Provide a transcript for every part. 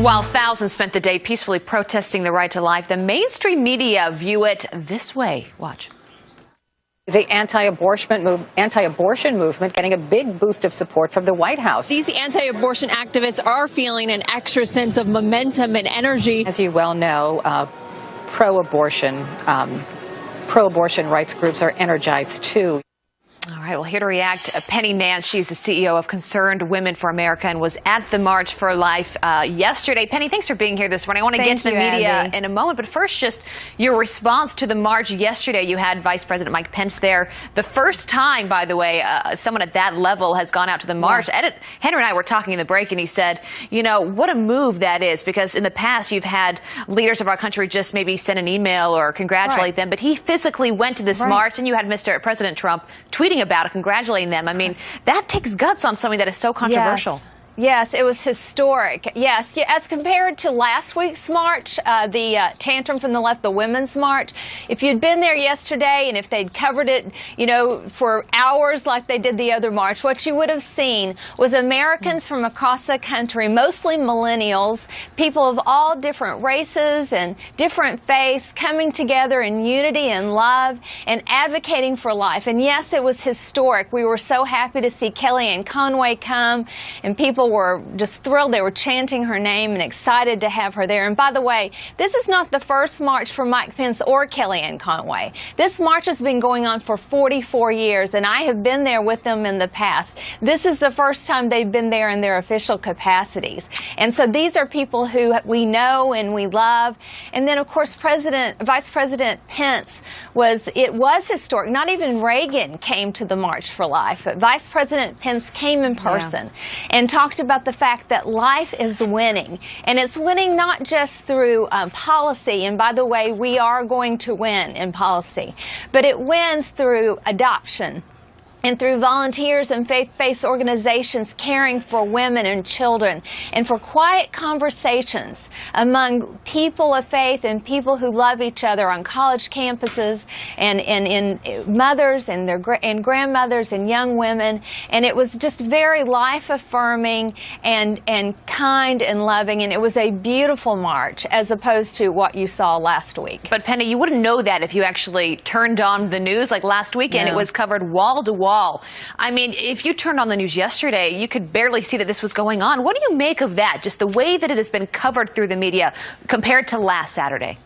While thousands spent the day peacefully protesting the right to life, the mainstream media view it this way. Watch. The anti-abortion movement getting a big boost of support from the White House. These anti-abortion activists are feeling an extra sense of momentum and energy. As you well know, pro-abortion rights groups are energized too. All right, well, here to react, Penny Nance. She's the CEO of Concerned Women for America and was at the March for Life yesterday. Penny, thanks for being here this morning. I want to get to the media in a moment, but first, just your response to the march yesterday. You had Vice President Mike Pence there. The first time, by the way, someone at that level has gone out to the march. Yeah. Henry and I were talking in the break, and he said, you know, what a move that is, because in the past you've had leaders of our country just maybe send an email or congratulate them, but he physically went to this march, and you had Mr. President Trump tweeting about it, congratulating them. I mean, that takes guts on something that is so controversial. Yes, it was historic. Yes, as compared to last week's march, the tantrum from the left, the women's march. If you'd been there yesterday and if they'd covered it, you know, for hours like they did the other march, what you would have seen was Americans from across the country, mostly millennials, people of all different races and different faiths, coming together in unity and love and advocating for life. And yes, it was historic. We were so happy to see Kellyanne Conway come, and people were just thrilled. They were chanting her name and excited to have her there. And by the way, this is not the first march for Mike Pence or Kellyanne Conway. This march has been going on for 44 years, and I have been there with them in the past. This is the first time they've been there in their official capacities. And so these are people who we know and we love. And then, of course, Vice President Pence was historic. Not even Reagan came to the March for Life, but Vice President Pence came in person and talked about the fact that life is winning, and it's winning not just through policy, and by the way, we are going to win in policy, but it wins through adoption and through volunteers and faith-based organizations caring for women and children, and for quiet conversations among people of faith and people who love each other on college campuses, and in mothers and grandmothers and young women. And it was just very life-affirming and kind and loving, and it was a beautiful march as opposed to what you saw last week. But Penny, you wouldn't know that if you actually turned on the news like last weekend. It was covered wall to wall. I mean, if you turned on the news yesterday, you could barely see that this was going on. What do you make of that, just the way that it has been covered through the media compared to last Saturday?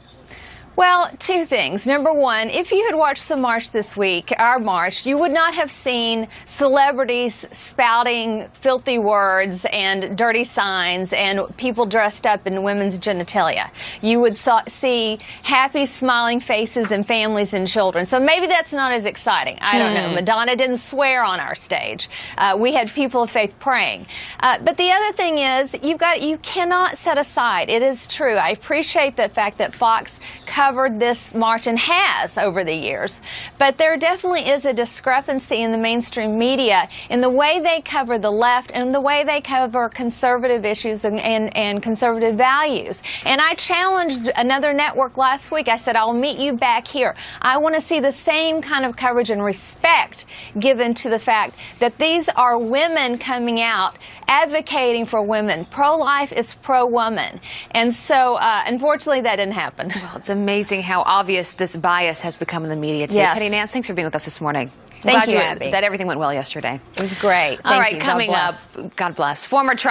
Well, two things. Number one, if you had watched the march this week, our march, you would not have seen celebrities spouting filthy words and dirty signs and people dressed up in women's genitalia. You would see happy, smiling faces and families and children. So maybe that's not as exciting. I don't know. Madonna didn't swear on our stage. We had people of faith praying. But the other thing is, you cannot set aside. It is true. I appreciate the fact that Fox covered this march and has over the years, but there definitely is a discrepancy in the mainstream media in the way they cover the left and the way they cover conservative issues and conservative values. And I challenged another network last week. I said, I'll meet you back here. I want to see the same kind of coverage and respect given to the fact that these are women coming out advocating for women. Pro-life is pro-woman. And so, unfortunately, that didn't happen. Well, it's amazing how obvious this bias has become in the media today. Yes. Penny Nance, thanks for being with us this morning. Thank you, Abby. That everything went well yesterday. It was great. All right, coming up, God bless. Former Trump